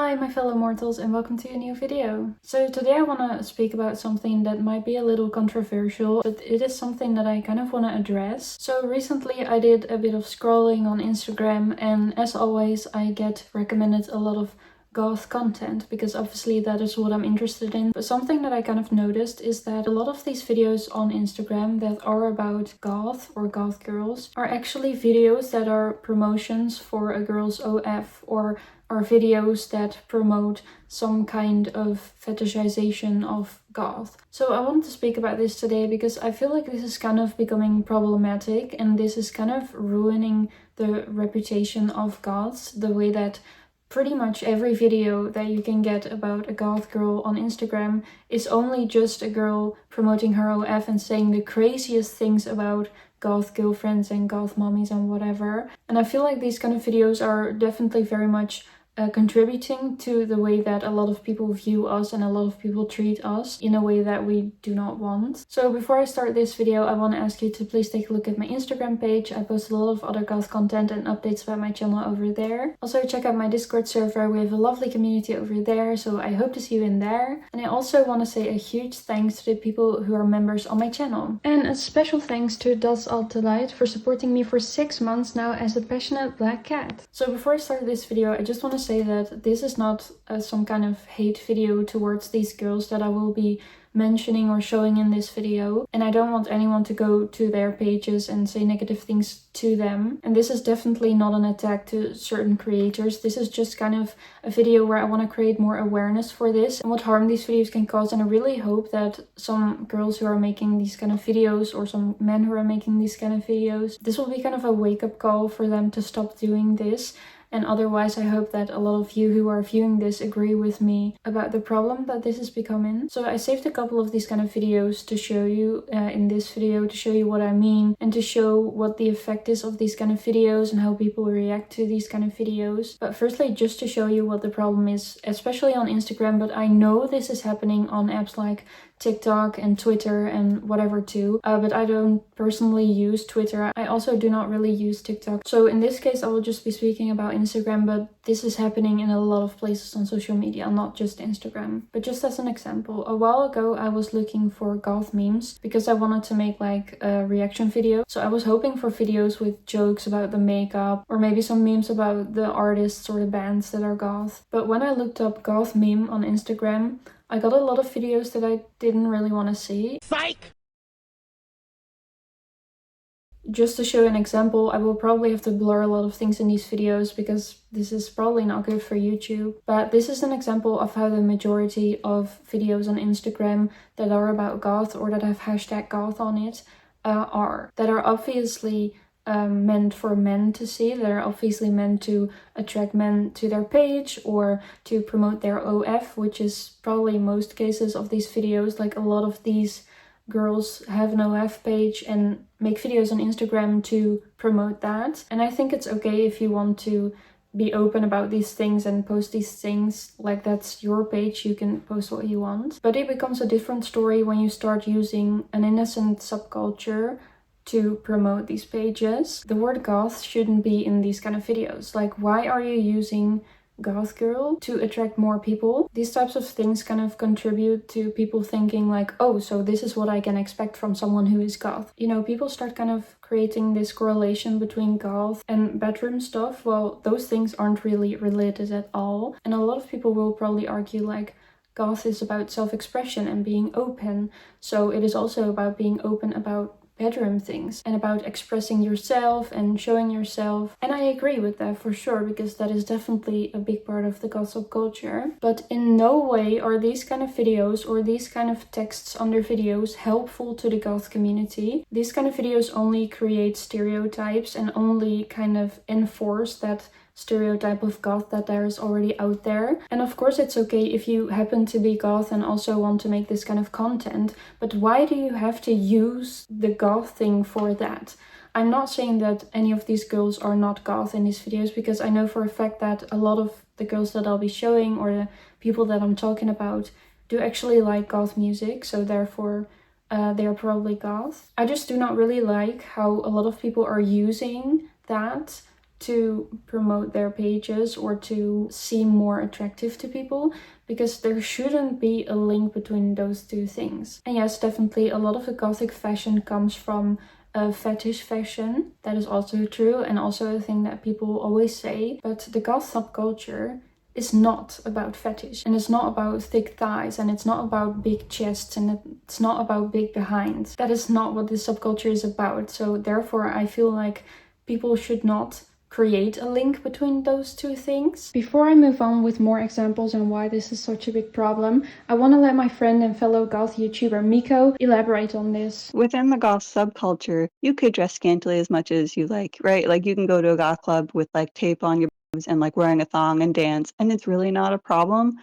Hi my fellow mortals and welcome to a new video. So today I want to speak about something that might be a little controversial, but it is something that I kind of want to address. So recently I did a bit of scrolling on Instagram, and as always I get recommended a lot of goth content because obviously that is what I'm interested in. But something that I kind of noticed is that a lot of these videos on Instagram that are about goth or goth girls are actually videos that are promotions for a girl's OF, or are videos that promote some kind of fetishization of goth. So I want to speak about this today because I feel like this is kind of becoming problematic, and this is kind of ruining the reputation of goths, the way that pretty much every video that you can get about a goth girl on Instagram is only just a girl promoting her OF and saying the craziest things about goth girlfriends and goth mommies and whatever. And I feel like these kind of videos are definitely very much contributing to the way that a lot of people view us and a lot of people treat us in a way that we do not want. So before I start this video, I want to ask you to please take a look at my Instagram page. I post a lot of other goth content and updates about my channel over there. Also check out my Discord server. We have a lovely community over there, so I hope to see you in there. And I also want to say a huge thanks to the people who are members on my channel. And a special thanks to Das Altelight for supporting me for 6 months now as a passionate black cat. So before I start this video, I just want to say that this is not some kind of hate video towards these girls that I will be mentioning or showing in this video, and I don't want anyone to go to their pages and say negative things to them. And this is definitely not an attack to certain creators. This is just kind of a video where I want to create more awareness for this and what harm these videos can cause. And I really hope that some girls who are making these kind of videos, or some men who are making these kind of videos, this will be kind of a wake-up call for them to stop doing this. And otherwise, I hope that a lot of you who are viewing this agree with me about the problem that this is becoming. So I saved a couple of these kind of videos to show you in this video, to show you what I mean and to show what the effect is of these kind of videos and how people react to these kind of videos. But firstly, just to show you what the problem is, especially on Instagram, but I know this is happening on apps like TikTok and Twitter and whatever too, but I don't personally use Twitter. I also do not really use TikTok. So in this case I will just be speaking about Instagram, but this is happening in a lot of places on social media, not just Instagram. But just as an example, a while ago I was looking for goth memes because I wanted to make like a reaction video. So I was hoping for videos with jokes about the makeup, or maybe some memes about the artists or the bands that are goth. But when I looked up goth meme on Instagram, I got a lot of videos that I didn't really want to see. Psych! Just to show an example, I will probably have to blur a lot of things in these videos because this is probably not good for YouTube. But this is an example of how the majority of videos on Instagram that are about goth or that have hashtag goth on it that are obviously meant for men to see. They're obviously meant to attract men to their page or to promote their OF, which is probably most cases of these videos. Like a lot of these girls have an OF page and make videos on Instagram to promote that. And I think it's okay if you want to be open about these things and post these things. Like, that's your page, you can post what you want. But it becomes a different story when you start using an innocent subculture to promote these pages. The word goth shouldn't be in these kind of videos. Like, why are you using goth girl to attract more people? These types of things kind of contribute to people thinking like, oh, so this is what I can expect from someone who is goth. You know, people start kind of creating this correlation between goth and bedroom stuff. Well, those things aren't really related at all. And a lot of people will probably argue like, goth is about self-expression and being open. So it is also about being open about bedroom things and about expressing yourself and showing yourself. And I agree with that for sure, because that is definitely a big part of the goth subculture. But in no way are these kind of videos or these kind of texts under videos helpful to the goth community. These kind of videos only create stereotypes and only kind of enforce that stereotype of goth that there is already out there. And of course it's okay if you happen to be goth and also want to make this kind of content, but why do you have to use the goth thing for that? I'm not saying that any of these girls are not goth in these videos, because I know for a fact that a lot of the girls that I'll be showing or the people that I'm talking about do actually like goth music, so therefore they are probably goth. I just do not really like how a lot of people are using that to promote their pages or to seem more attractive to people, because there shouldn't be a link between those two things. And yes, definitely a lot of the Gothic fashion comes from fetish fashion. That is also true, and also a thing that people always say. But the Goth subculture is not about fetish, and it's not about thick thighs, and it's not about big chests, and it's not about big behinds. That is not what this subculture is about. So therefore I feel like people should not create a link between those two things. Before I move on with more examples on why this is such a big problem, I want to let my friend and fellow goth YouTuber Miko elaborate on this. Within the goth subculture, you could dress scantily as much as you like, right? Like you can go to a goth club with like tape on your boobs and like wearing a thong and dance, and it's really not a problem.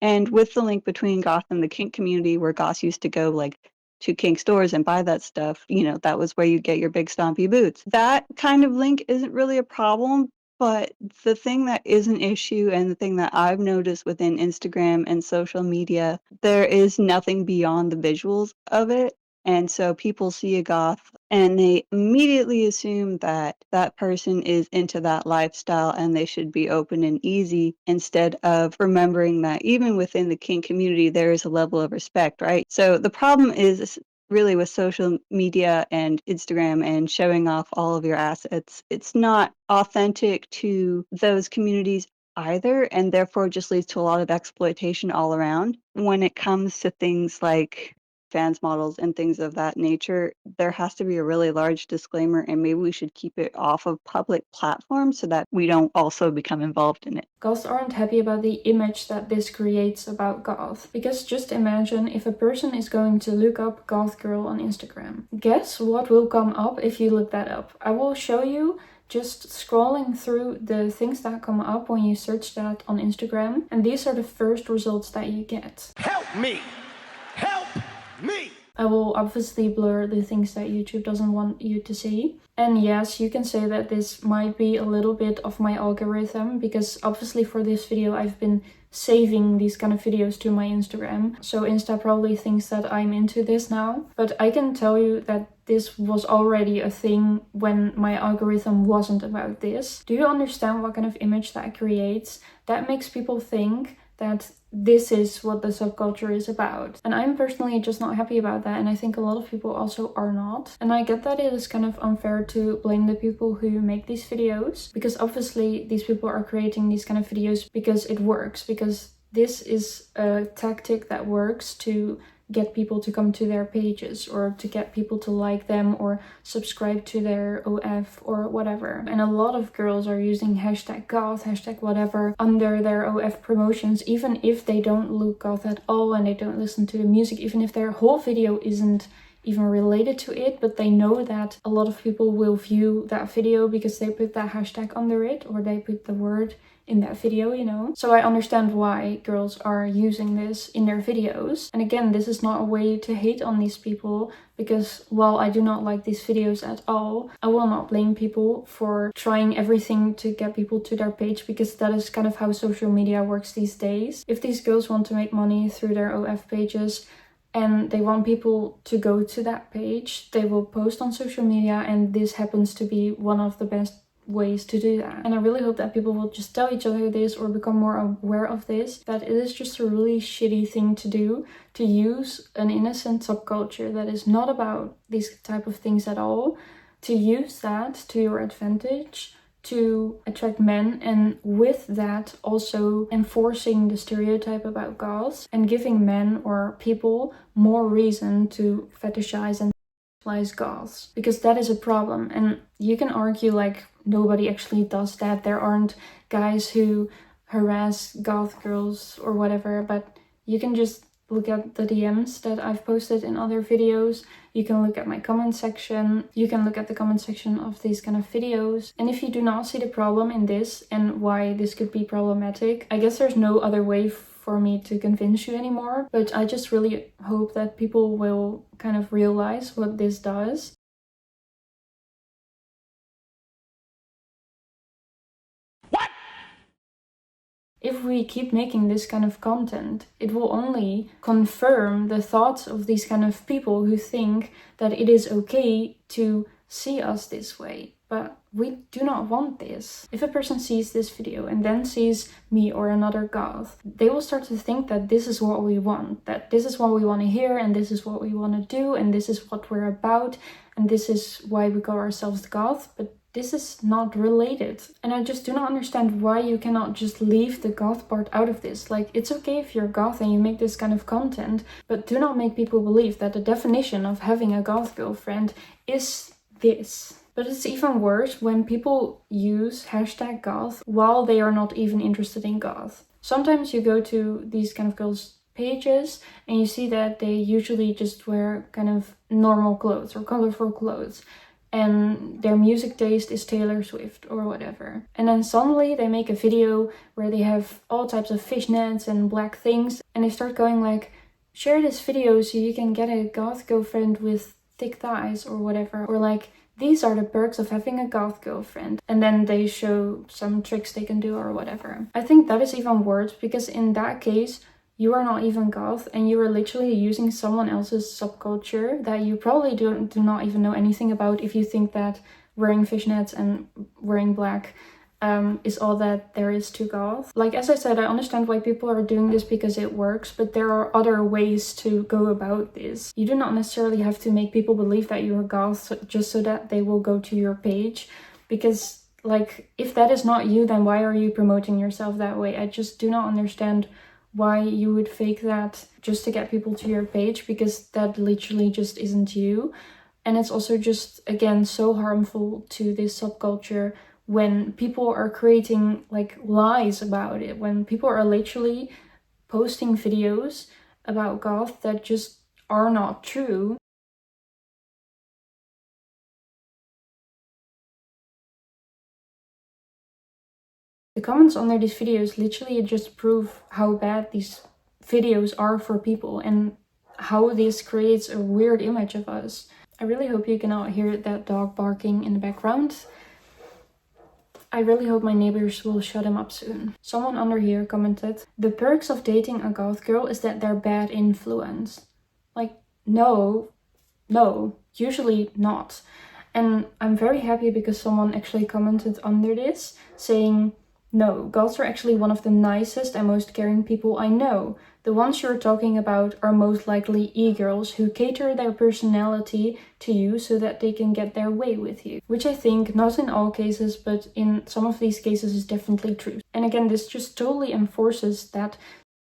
And with the link between goth and the kink community, where goths used to go like to kink stores and buy that stuff, that was where you get your big stompy boots. That kind of link isn't really a problem, but the thing that is an issue, and the thing that I've noticed within Instagram and social media, there is nothing beyond the visuals of it. And so people see a goth and they immediately assume that that person is into that lifestyle and they should be open and easy, instead of remembering that even within the kink community, there is a level of respect, right? So the problem is really with social media and Instagram and showing off all of your assets. It's not authentic to those communities either, and therefore just leads to a lot of exploitation all around. When it comes to things like fans models and things of that nature, there has to be a really large disclaimer, and maybe we should keep it off of public platforms so that we don't also become involved in it. Goths aren't happy about the image that this creates about goth, because just imagine if a person is going to look up goth girl on Instagram. Guess what will come up if you look that up? I will show you just scrolling through the things that come up when you search that on Instagram, and these are the first results that you get. Help me! Help me! I will obviously blur the things that YouTube doesn't want you to see. And yes, you can say that this might be a little bit of my algorithm, because obviously for this video I've been saving these kind of videos to my Instagram. So Insta probably thinks that I'm into this now. But I can tell you that this was already a thing when my algorithm wasn't about this. Do you understand what kind of image that creates? That makes people think that this is what the subculture is about. And I'm personally just not happy about that, and I think a lot of people also are not. And I get that it is kind of unfair to blame the people who make these videos, because obviously these people are creating these kind of videos because it works, because this is a tactic that works to get people to come to their pages, or to get people to like them or subscribe to their OF or whatever. And a lot of girls are using hashtag goth, hashtag whatever under their OF promotions, even if they don't look goth at all and they don't listen to the music, even if their whole video isn't even related to it, but they know that a lot of people will view that video because they put that hashtag under it, or they put the word in that video, So I understand why girls are using this in their videos. And again, this is not a way to hate on these people, because while I do not like these videos at all, I will not blame people for trying everything to get people to their page, because that is kind of how social media works these days. If these girls want to make money through their OF pages, and they want people to go to that page, they will post on social media, and this happens to be one of the best ways to do that. And I really hope that people will just tell each other this, or become more aware of this, that it is just a really shitty thing to do, to use an innocent subculture that is not about these type of things at all, to use that to your advantage to attract men, and with that also enforcing the stereotype about goths and giving men or people more reason to fetishize and sexualize goths, because that is a problem. And you can argue like nobody actually does that, there aren't guys who harass goth girls or whatever, but you can just look at the DMs that I've posted in other videos. You can look at my comment section. You can look at the comment section of these kind of videos. And if you do not see the problem in this and why this could be problematic, I guess there's no other way for me to convince you anymore. But I just really hope that people will kind of realize what this does. If we keep making this kind of content, it will only confirm the thoughts of these kind of people who think that it is okay to see us this way. But we do not want this. If a person sees this video and then sees me or another goth, they will start to think that this is what we want, that this is what we want to hear, and this is what we want to do, and this is what we're about, and this is why we call ourselves goth. But this is not related. And I just do not understand why you cannot just leave the goth part out of this. Like, it's okay if you're goth and you make this kind of content, but do not make people believe that the definition of having a goth girlfriend is this. But it's even worse when people use hashtag goth while they are not even interested in goth. Sometimes you go to these kind of girls' pages and you see that they usually just wear kind of normal clothes or colorful clothes, and their music taste is Taylor Swift or whatever. And then suddenly they make a video where they have all types of fishnets and black things, and they start going like, share this video so you can get a goth girlfriend with thick thighs or whatever, or like, these are the perks of having a goth girlfriend. And then they show some tricks they can do or whatever. I think that is even worse, because in that case, you are not even goth and you are literally using someone else's subculture that you probably do not even know anything about if you think that wearing fishnets and wearing black is all that there is to goth. Like, as I said, I understand why people are doing this because it works, but there are other ways to go about this. You do not necessarily have to make people believe that you're goth just so that they will go to your page, because like, if that is not you, then why are you promoting yourself that way? I just do not understand why you would fake that just to get people to your page, because that literally just isn't you. And it's also just, again, so harmful to this subculture when people are creating like lies about it, when people are literally posting videos about goth that just are not true. The comments under these videos literally just prove how bad these videos are for people and how this creates a weird image of us. I really hope you cannot hear that dog barking in the background. I really hope my neighbors will shut him up soon. Someone under here commented, the perks of dating a goth girl is that they're bad influence. Like, no, usually not. And I'm very happy because someone actually commented under this saying, no, goths are actually one of the nicest and most caring people I know. The ones you're talking about are most likely e-girls who cater their personality to you so that they can get their way with you. Which I think, not in all cases, but in some of these cases is definitely true. And again, this just totally enforces that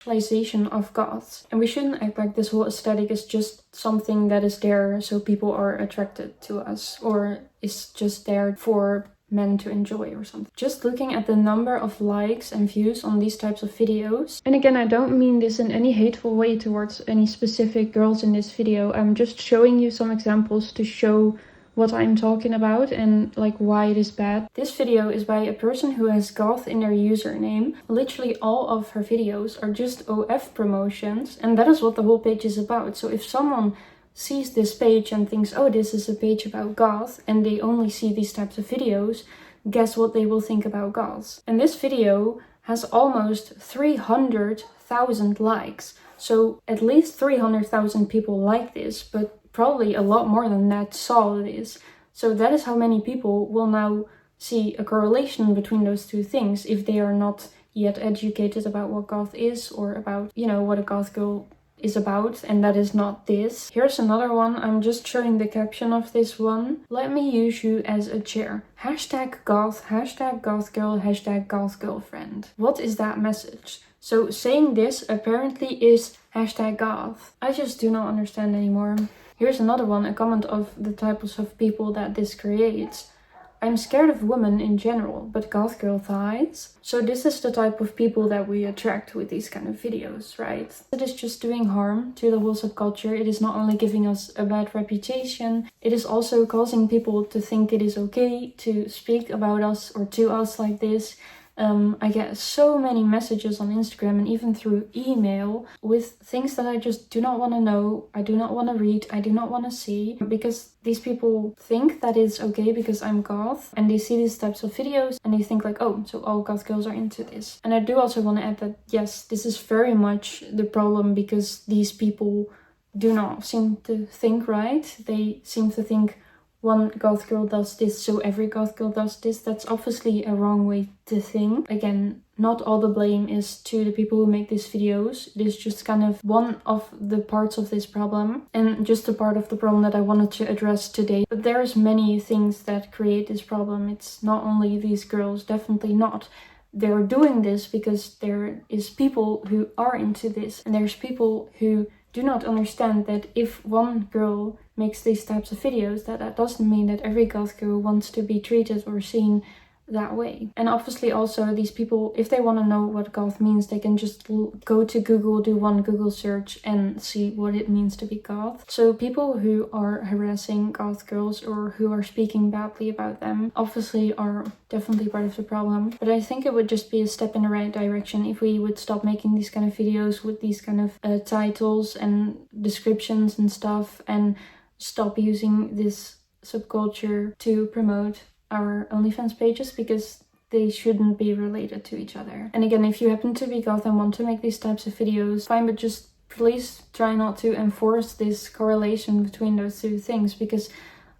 sexualization of goths. And we shouldn't act like this whole aesthetic is just something that is there so people are attracted to us, or is just there for men to enjoy or something. Just looking at the number of likes and views on these types of videos, and again, I don't mean this in any hateful way towards any specific girls in this video, I'm just showing you some examples to show what I'm talking about and like why it is bad. This video is by a person who has goth in their username. Literally all of her videos are just OF promotions, and that is what the whole page is about. So if someone sees this page and thinks, oh, this is a page about goth, and they only see these types of videos, guess what they will think about goths. And this video has almost 300,000 likes. So at least 300,000 people like this, but probably a lot more than that saw this. So that is how many people will now see a correlation between those two things if they are not yet educated about what goth is, or about, you know, what a goth girl is about, and that is not this. Here's another one. I'm just showing the caption of this one. Let me use you as a chair. Hashtag goth girl, hashtag goth girlfriend. What is that message? So saying this apparently is hashtag goth. I just do not understand anymore. Here's another one, a comment of the types of people that this creates. I'm scared of women in general, but goth girl thighs. So this is the type of people that we attract with these kind of videos, right? It is just doing harm to the whole subculture. It is not only giving us a bad reputation, it is also causing people to think it is okay to speak about us or to us like this. I get so many messages on Instagram and even through email with things that I just do not want to know, I do not want to read, I do not want to see, because these people think that it's okay because I'm goth, and they see these types of videos and they think like, oh, so all goth girls are into this. And I do also want to add that, yes, this is very much the problem, because these people do not seem to think right. They seem to think one goth girl does this, so every goth girl does this. That's obviously a wrong way to think. Again, not all the blame is to the people who make these videos. It is just kind of one of the parts of this problem, and just a part of the problem that I wanted to address today. But there's many things that create this problem. It's not only these girls, definitely not. They're doing this because there is people who are into this, and there's people who do not understand that if one girl makes these types of videos, that doesn't mean that every goth girl wants to be treated or seen that way. And obviously also these people, if they want to know what goth means, they can just go to Google, do one Google search and see what it means to be goth. So people who are harassing goth girls or who are speaking badly about them obviously are definitely part of the problem. But I think it would just be a step in the right direction if we would stop making these kind of videos with these kind of titles and descriptions and stuff, and stop using this subculture to promote our OnlyFans pages, because they shouldn't be related to each other. And again, if you happen to be goth and want to make these types of videos, fine, but just please try not to enforce this correlation between those two things, because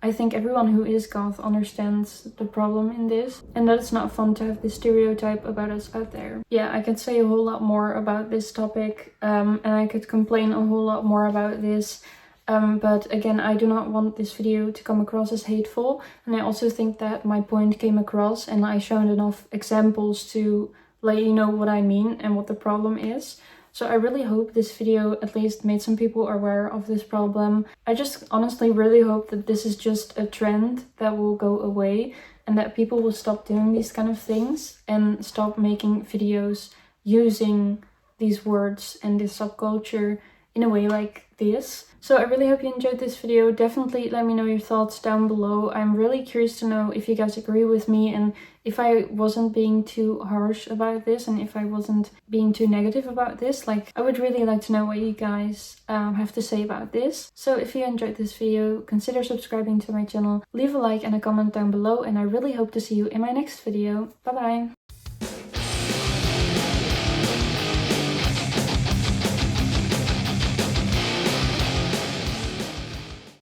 I think everyone who is goth understands the problem in this, and that it's not fun to have this stereotype about us out there. Yeah, I could say a whole lot more about this topic, and I could complain a whole lot more about this. But again, I do not want this video to come across as hateful, and I also think that my point came across and I showed enough examples to let you know what I mean and what the problem is. So I really hope this video at least made some people aware of this problem. I just honestly really hope that this is just a trend that will go away, and that people will stop doing these kind of things and stop making videos using these words and this subculture in a way like this. So I really hope you enjoyed this video. Definitely let me know your thoughts down below. I'm really curious to know if you guys agree with me, and if I wasn't being too harsh about this, and if I wasn't being too negative about this. Like, I would really like to know what you guys have to say about this. So if you enjoyed this video, consider subscribing to my channel, leave a like and a comment down below, and I really hope to see you in my next video. Bye bye!